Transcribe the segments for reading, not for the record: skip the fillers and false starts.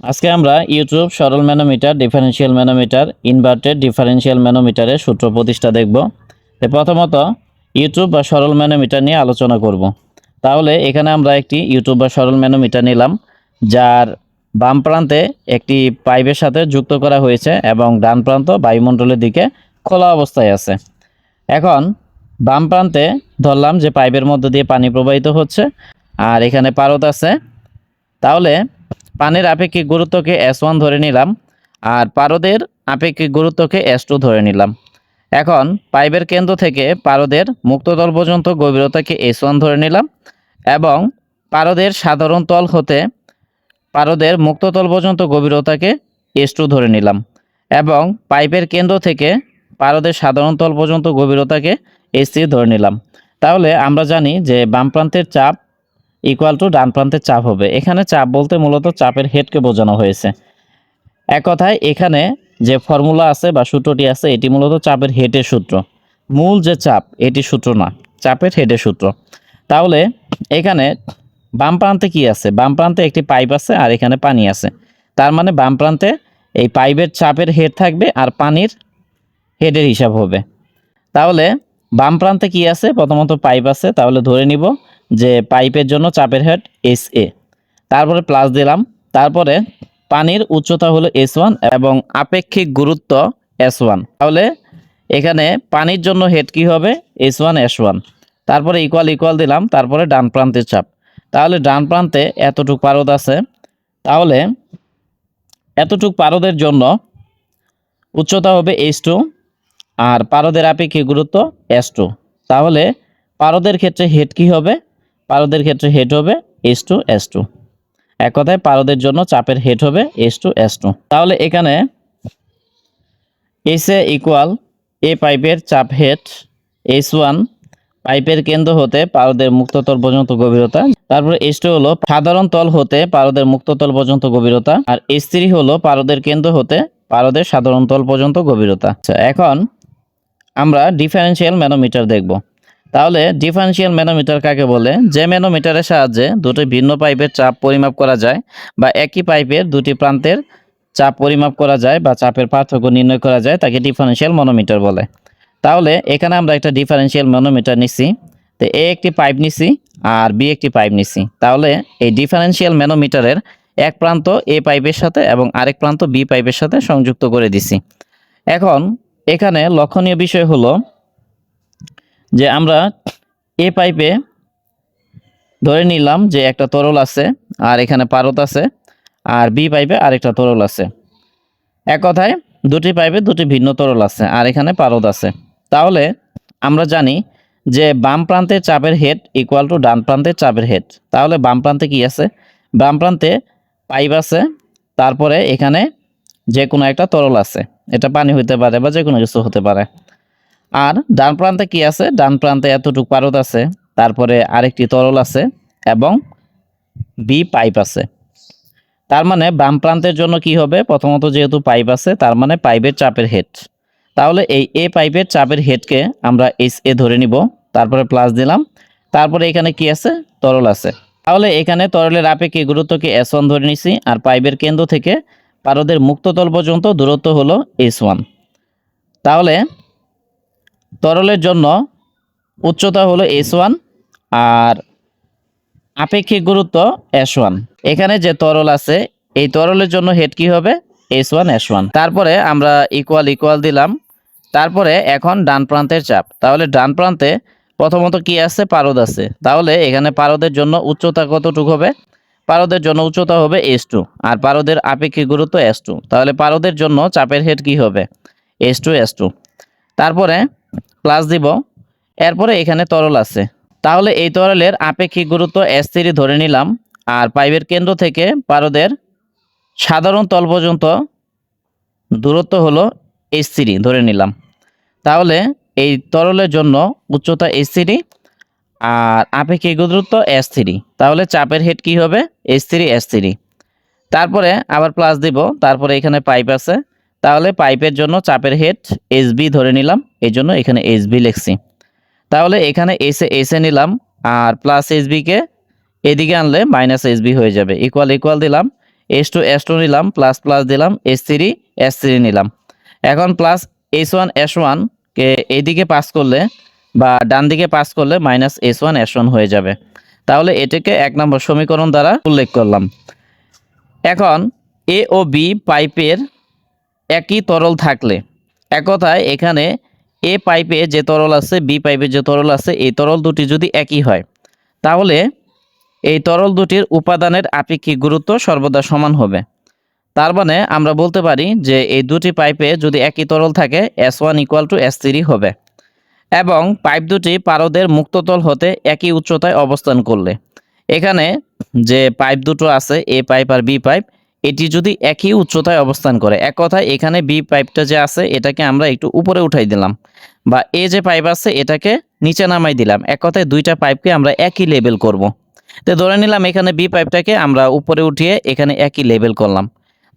আজকে আমরা ইউটিউব সরল manometer, differential manometer, inverted differential ম্যানোমিটারের সূত্র প্রতিষ্ঠা দেখব। প্রথমত ইউটিউব বা সরল ম্যানোমিটার নিয়ে আলোচনা করব। তাহলে এখানে আমরা একটি ইউটিউব বা সরল ম্যানোমিটার নিলাম, যার বাম প্রান্তে একটি পাইপের সাথে যুক্ত করা হয়েছে এবং ডান প্রান্ত বায়ুমণ্ডলের দিকে খোলা অবস্থায় আছে। এখন বাম প্রান্তে ধরলাম যে পাইপের মধ্য দিয়ে পানি প্রবাহিত হচ্ছে আর এখানে পারদ আছে। তাহলে পানির আপেক্ষিক গুরুত্বকে S1 ধরে নিলাম আর পারদের আপেক্ষিক গুরুত্বকে S2 ধরে নিলাম। এখন পাইপের কেন্দ্র থেকে পারদের মুক্ততল পর্যন্ত গভীরতাকে S1 ধরে নিলাম এবং পারদের সাধারণ তল হতে পারদের মুক্ততল পর্যন্ত গভীরতাকে S2 ধরে নিলাম এবং পাইপের কেন্দ্র থেকে পারদের সাধারণ তল পর্যন্ত গভীরতাকে S3 ধরে নিলাম। তাহলে আমরা জানি যে বাম প্রান্তের চাপ ইকুয়াল টু ডান প্রান্তের চাপ হবে। এখানে চাপ বলতে মূলত চাপের হেডকে বোঝানো হয়েছে। এক কথায় এখানে যে ফর্মুলা আছে বা সূত্রটি আছে এটি মূলত চাপের হেডের সূত্র, মূল যে চাপ এটি সূত্র না, চাপের হেডের সূত্র। তাহলে এখানে বাম প্রান্তে কি আছে? বাম প্রান্তে একটি পাইপ আছে আর এখানে পানি আছে। তার মানে বাম প্রান্তে এই পাইপের চাপের হেড থাকবে আর পানির হেডের হিসাব হবে। তাহলে বাম প্রান্তে কি আছে? প্রথমত পাইপ আছে, তাহলে ধরে নিব যে পাইপের জন্য চাপের হেড SA, তারপরে প্লাস দিলাম, তারপরে পানির উচ্চতা হলো S1 এবং আপেক্ষিক গুরুত্ব S1। তাহলে এখানে পানির জন্য হেড কি হবে? S1 S1, তারপরে ইকুয়াল ইকুয়াল দিলাম, তারপরে ডান প্রান্তের চাপ। তাহলে ডান প্রান্তে এতটুক পারদ আছে, তাহলে এতটুক পারদের জন্য উচ্চতা হবে H2 আর পারদের আপেক্ষিক গুরুত্ব S2। তাহলে পারদের ক্ষেত্রে হেড কি হবে? পারদের ক্ষেত্রে হেড হবে H2 S2। এক কথায় পারদের জন্য চাপের হেড হবে H2 S2। তাহলে এখানে SA ইকুয়াল এ পাইপের চাপ হেড H1 পাইপের কেন্দ্র হতে পারদের মুক্ততল পর্যন্ত গভীরতা, তারপরে H2 হলো সাধারণ তল হতে পারদের মুক্ততল পর্যন্ত গভীরতা, আর S3 হলো পারদের কেন্দ্র হতে পারদের সাধারণ তল পর্যন্ত গভীরতা। আচ্ছা, এখন আমরা ডিফারেনশিয়াল ম্যানোমিটার দেখব। তাহলে ডিফারেনশিয়াল ম্যানোমিটার কাকে বলে? যে ম্যানোমিটারের সাহায্যে দুটি ভিন্ন পাইপের চাপ পরিমাপ করা যায় বা একই পাইপের দুটি প্রান্তের চাপ পরিমাপ করা যায় বা চাপের পার্থক্য নির্ণয় করা যায় তাকে ডিফারেনশিয়াল ম্যানোমিটার বলে। তাহলে এখানে আমরা একটা ডিফারেনশিয়াল ম্যানোমিটার নিছি, তো এ একটি পাইপ নিছি আর বি একটি পাইপ নিছি। তাহলে এই ডিফারেনশিয়াল ম্যানোমিটারের এক প্রান্ত এ পাইপের সাথে এবং আরেক প্রান্ত বি পাইপের সাথে সংযুক্ত করে দিছি। এখন এখানে লক্ষণীয় বিষয় হলো যে আমরা এ পাইপে ধরে নিলাম যে একটা তরল আছে আর এখানে পারদ আছে, আর বি পাইপে আরেকটা তরল আছে। এক কথায় দুটি পাইপে দুটি ভিন্ন তরল আছে আর এখানে পারদ আছে। তাহলে আমরা জানি যে বাম প্রান্তের চাপের হেড ইকুয়াল টু ডান প্রান্তের চাপের হেড। তাহলে বাম প্রান্তে কি আছে? বাম প্রান্তে পাইপ আছে, তারপরে এখানে যে কোনো একটা তরল আছে, এটা পানি হতে পারে বা যে কোনো কিছু হতে পারে। আর ডান প্রান্তে কি আছে? ডান প্রান্তে এতটুকু পারদ আছে, তারপরে আরেকটি তরল আছে এবং বি পাইপ আছে। তার মানে বাম প্রান্তের জন্য কি হবে? প্রথমত যেহেতু পাইপ আছে তার মানে পাইপের চাপের হেড। তাহলে এই এ পাইপের চাপের হেডকে আমরা SA ধরে নিব, তারপরে প্লাস দিলাম, তারপরে এখানে কি আছে? তরল আছে। তাহলে এখানে তরলের আপেক্ষিক গুরুত্বকে S1 ধরে নিছি আর পাইপের কেন্দ্র থেকে পারদের মুক্ততল পর্যন্ত দূরত্ব হলো S1। তাহলে তরলের জন্য উচ্চতা হলো S1 আর আপেক্ষিক গুরুত্ব S1। এখানে যে তরল আছে এই তরলের জন্য হেড কি হবে? S1 S1। তারপরে আমরা ইকুয়াল ইকুয়াল দিলাম, তারপরে এখন ডান প্রান্তের চাপ। তাহলে ডান প্রান্তে প্রথমত কি আছে? পারদ আছে। তাহলে এখানে পারদের জন্য উচ্চতা কতটুকু হবে? পারদের জন্য উচ্চতা হবে S2 আর পারদের আপেক্ষিক গুরুত্ব S2। তাহলে পারদের জন্য চাপের হেড কি হবে? S2 S2। তারপরে প্লাস দিব, এরপরে এখানে তরল আছে। তাহলে এই তরলের আপেক্ষিক গুরুত্ব S3 ধরে নিলাম আর পাইপের কেন্দ্র থেকে পারদের সাধারণ তল পর্যন্ত দূরত্ব হলো H3 ধরে নিলাম। তাহলে এই তরলের জন্য উচ্চতা H3 আর আপেক্ষিক গুরুত্ব S3। তাহলে চাপের হেড কি হবে? H3 S3। তারপরে আবার প্লাস দিব, তারপরে এখানে পাইপ আছে। তাহলে পাইপের জন্য চাপের হেড HB ধরে নিলাম, এই জন্য এখানে HB লিখছি। তাহলে এখানে এসে নিলাম আর প্লাস HB কে এদিকে আনলে মাইনাস HB হয়ে যাবে। ইকুয়াল ইকুয়াল দিলাম, H2 নিলাম, প্লাস প্লাস দিলাম, H3 নিলাম। এখন প্লাস H1 কে এইদিকে পাস করলে বা ডান দিকে পাস করলে মাইনাস H1 হয়ে যাবে। তাহলে এটাকে 1 নম্বর সমীকরণ দ্বারা উল্লেখ করলাম। এখন এ ও বি পাইপের একই তরল থাকলে, এক কথায় এখানে এ পাইপে যে তরল আছে, বি পাইপে যে তরল আছে, এই তরল দুটি যদি একই হয় তাহলে এই তরল দুটির উপাদানের আপেক্ষিক গুরুত্ব সর্বদা সমান হবে। তার মানে আমরা বলতে পারি যে এই দুটি পাইপে যদি একই তরল থাকে S1 = S3 হবে। এবং পাইপ দুটি পারদের মুক্ততল হতে একই উচ্চতায় অবস্থান করলে, এখানে যে পাইপ দুটো আছে এ পাইপ আর বি পাইপ, এটি যদি একই উচ্চতায় অবস্থান করে, এক কথায় এখানে বি পাইপটা যে আছে এটাকে আমরা একটু উপরে উঠাই দিলাম, বা এ যে পাইপ আছে এটাকে নিচে নামাই দিলাম, এক কথায় দুইটা পাইপকে আমরা একই লেবেল করব। তো ধরে নিলাম এখানে বি পাইপটাকে আমরা উপরে উঠিয়ে এখানে একই লেবেল করলাম।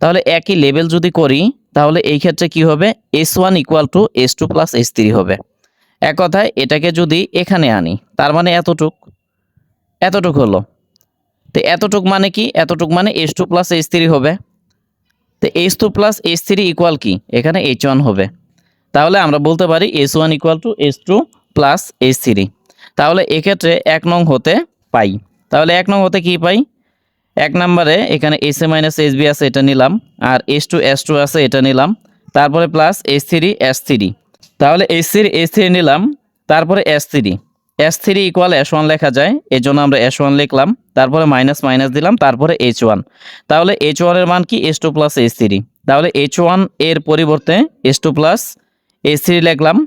তাহলে একই লেবেল যদি করি তাহলে এই ক্ষেত্রে কি হবে, S1 = S2 + S3 হবে। এক কথায় এটাকে যদি এখানে আনি তার মানে এতটুক হলো। তো এতটুক মানে কি, এতটুক মানে H2 + H3 হবে। তো H2 + H3 ইকুয়াল কি, এখানে H1 হবে। তাহলে আমরা বলতে পারি S1 = S2 + H3। তাহলে এক্ষেত্রে 1 নং হতে পাই। তাহলে 1 নং হতে কি পাই, 1 নম্বরে এখানে SA - SB আছে এটা নিলাম, আর H2 আছে এটা নিলাম, তারপরে প্লাস S3 তাহলে S3 নিলাম, তারপরে S3 = S1 লেখা যায়, এজন্য আমরা S1 লিখলাম, তারপরে মাইনাস মাইনাস দিলাম, তারপরে H1। তাহলে H1 এর মান কি, H2 + H3। তাহলে H1 এর পরিবর্তে H2 + H3 লিখলাম,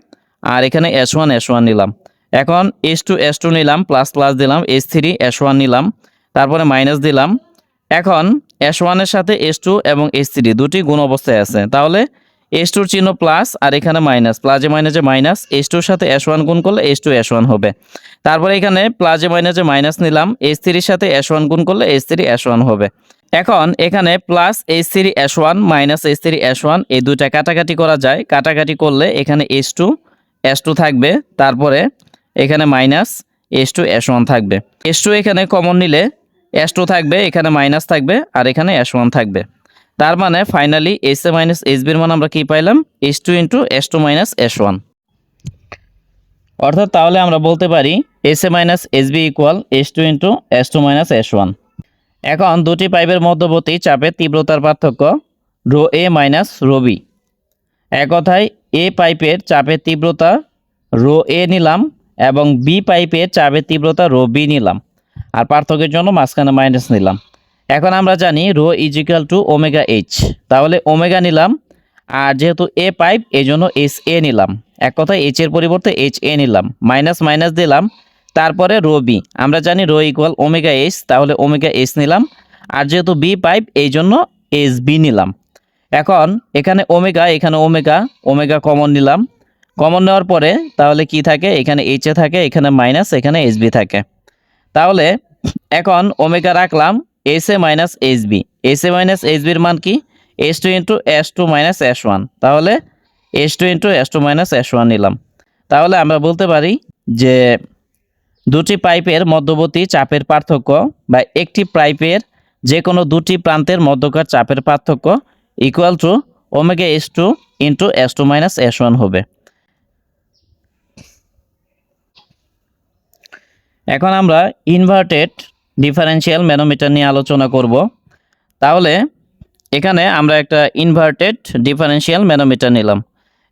আর এখানে S1 নিলাম। এখন H2 নিলাম, প্লাস প্লাস দিলাম, S1 নিলাম, তারপরে মাইনাস দিলাম। এখন S1 এর সাথে S2 এবং H3 দুটি গুণ অবস্থায় আছে, তাহলে H2 এর চিহ্ন প্লাস আর এখানে মাইনাস, প্লাসে মাইনাসে মাইনাস, H2 এর সাথে S1 গুণ করলে H2 হবে। তারপরে এখানে প্লাসে মাইনাসে মাইনাস নিলাম, H3 এর সাথে S1 গুণ করলে H3 হবে। এখন এখানে প্লাস H3 মাইনাস H3 এই দুইটা কাটাকাটি করা যায়, কাটাকাটি করলে এখানে H2 থাকবে, তারপরে এখানে মাইনাস H2 থাকবে। H2 এখানে কমন নিলে S2 থাকবে, এখানে মাইনাস থাকবে, আর এখানে S1 থাকবে। তার মানে ফাইনালি SA - SB এর মান আমরা কি পাইলাম, H2 × S2 - S1। অর্থাৎ তাহলে আমরা বলতে পারি SA - SB = H2 × S2 - S1। এখন দুটি পাইপের মধ্যবর্তী চাপের তীব্রতার পার্থক্য ρA - ρB। এক কথায় এ পাইপের চাপের তীব্রতা ρA নিলাম এবং বি পাইপের চাপের তীব্রতা ρB নিলাম, আর পার্থক্যের জন্য মাঝখানে মাইনাস নিলাম। এখন আমরা জানি ρ = ωH, তাহলে ওমেগা নিলাম, আর যেহেতু এ পাইপ এই জন্য SA নিলাম, এক কথায় H এর পরিবর্তে HA নিলাম, মাইনাস মাইনাস দিলাম, তারপরে ρB আমরা জানি ρ = ωH, তাহলে ωH নিলাম, আর যেহেতু বি পাইপ এই জন্য SB নিলাম। এখন এখানে এখানে ওমেগা কমন নিলাম, কমন নেওয়ার পরে তাহলে কি থাকে, এখানে HA থাকে, এখানে মাইনাস, এখানে SB থাকে। তাহলে এখন ওমেগা রাখলাম, SA - SB, SA - SB এর মান কি, H2 × S2 - S1, তাহলে H2 × S2 - S1 নিলাম। তাহলে আমরা বলতে পারি যে দুটি পাইপের মধ্যবর্তী চাপের পার্থক্য বা একটি পাইপের যে কোনো দুটি প্রান্তের মধ্যকার চাপের পার্থক্য = ωH2 × S2 - S1 হবে। এখন আমরা ইনভার্টেড ডিফারেনশিয়াল ম্যানোমিটার নিয়ে আলোচনা করব। তাহলে এখানে আমরা একটা ইনভার্টেড ডিফারেনশিয়াল ম্যানোমিটার নিলাম।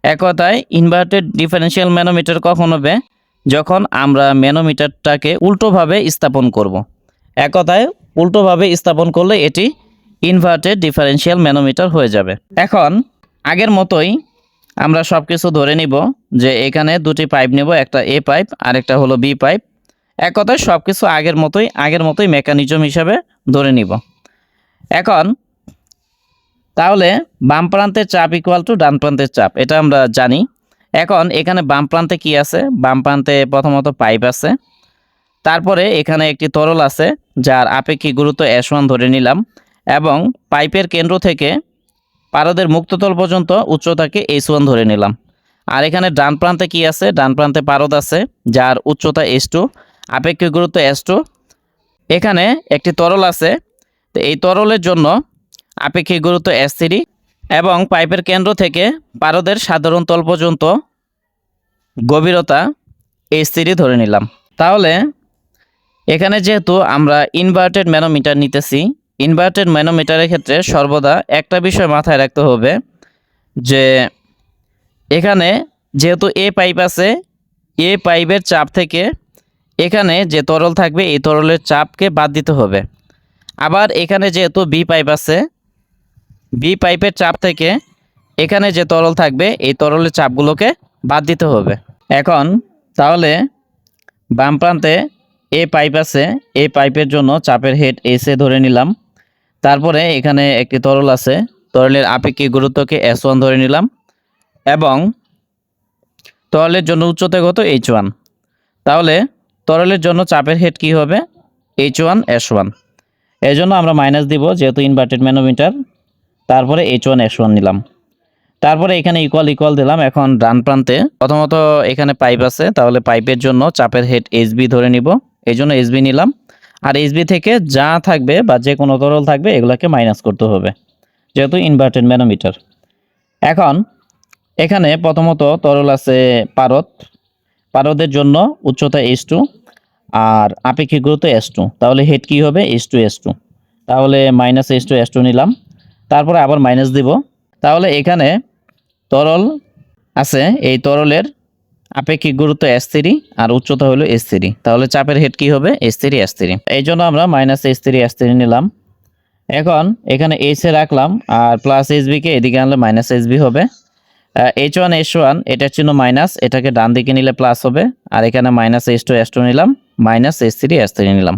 এক কথায় ইনভার্টেড ডিফারেনশিয়াল ম্যানোমিটার কখন হবে, যখন আমরা ম্যানোমিটারটাকে উল্টোভাবে স্থাপন করব। এক কথায় উল্টোভাবে স্থাপন করলে এটি ইনভার্টেড ডিফারেনশিয়াল ম্যানোমিটার হয়ে যাবে। এখন আগের মতোই আমরা সব কিছু ধরে নিব যে এখানে দুটি পাইপ নেব, একটা এ পাইপ আর একটা হলো বি পাইপ। এক কথায় সব কিছু আগের মতোই মেকানিজম হিসাবে ধরে নিব। এখন তাহলে বাম প্রান্তের চাপ = ডান প্রান্তের চাপ, এটা আমরা জানি। এখন এখানে বাম প্রান্তে কি আছে, বাম প্রান্তে প্রথমত পাইপ আছে, তারপরে এখানে একটি তরল আছে যার আপেক্ষিক গুরুত্ব S1 ধরে নিলাম, এবং পাইপের কেন্দ্র থেকে পারদের মুক্ততল পর্যন্ত উচ্চতাকে H1 ধরে নিলাম। আর এখানে ডান প্রান্তে কি আছে, ডান প্রান্তে পারদ আছে যার উচ্চতা H2, আপেক্ষিক গুরুত্ব S2। এখানে একটি তরল আছে, তো এই তরলের জন্য আপেক্ষিক গুরুত্ব S3 এবং পাইপের কেন্দ্র থেকে পারদের সাধারণ তল পর্যন্ত গভীরতা H3 ধরে নিলাম। তাহলে এখানে যেহেতু আমরা ইনভার্টেড ম্যানোমিটার নিতেছি, ইনভার্টেড ম্যানোমিটারের ক্ষেত্রে সর্বদা একটা বিষয় মাথায় রাখতে হবে যে এখানে যেহেতু এ পাইপ আছে, এ পাইপের চাপ থেকে এখানে যে তরল থাকবে এই তরলের চাপকে বাদ দিতে হবে। আবার এখানে যেহেতু বি পাইপ আছে, বি পাইপের চাপ থেকে এখানে যে তরল থাকবে এই তরলের চাপগুলোকে বাদ দিতে হবে। এখন তাহলে বাম প্রান্তে এ পাইপ আছে, এই পাইপের জন্য চাপের হেড এস এ ধরে নিলাম। তারপরে এখানে একটি তরল আছে, তরলের আপেক্ষিক গুরুত্বকে S1 ধরে নিলাম এবং তরলের জন্য উচ্চতা কত H1। তাহলে তরলের জন্য চাপের হেড কি হবে H1 S1। এই জন্য আমরা মাইনাস দিব যেহেতু ইনভার্টেড ম্যানোমিটার। তারপরে H1 S1 নিলাম, তারপরে এখানে ইকুয়াল ইকুয়াল দিলাম। এখন ডান প্রান্তে প্রথমত এখানে পাইপ আছে, তাহলে পাইপের জন্য চাপের হেড HB ধরে নিব, এই জন্য HB নিলাম। আর HB থেকে যা থাকবে বা যে কোনো তরল থাকবে এগুলোকে মাইনাস করতে হবে যেহেতু ইনভার্টেড ম্যানোমিটার। এখন এখানে প্রথমত তরল আছে পারদ, পারদের জন্য উচ্চতা H2 আর আপেক্ষিক গুরুত্ব S2, তাহলে হেড কি হবে H2 S2। তাহলে মাইনাস H2 S2 নিলাম, তারপরে আবার মাইনাস দিব। তাহলে এখানে তরল আছে, এই তরলের আপেক্ষিক গুরুত্ব S3 আর উচ্চতা হলো S3, তাহলে চাপের হেড কি হবে S3 S3। এই জন্য আমরা মাইনাস S3 S3 নিলাম। এখন এখানে H এ রাখলাম আর প্লাস HB কে এদিকে আনলে মাইনাস HB হবে। H1 S1 এটার চিহ্ন মাইনাস, এটাকে ডান দিকে নিলে প্লাস হবে। আর এখানে মাইনাস H2 S2 নিলাম, মাইনাস S3 S3 নিলাম।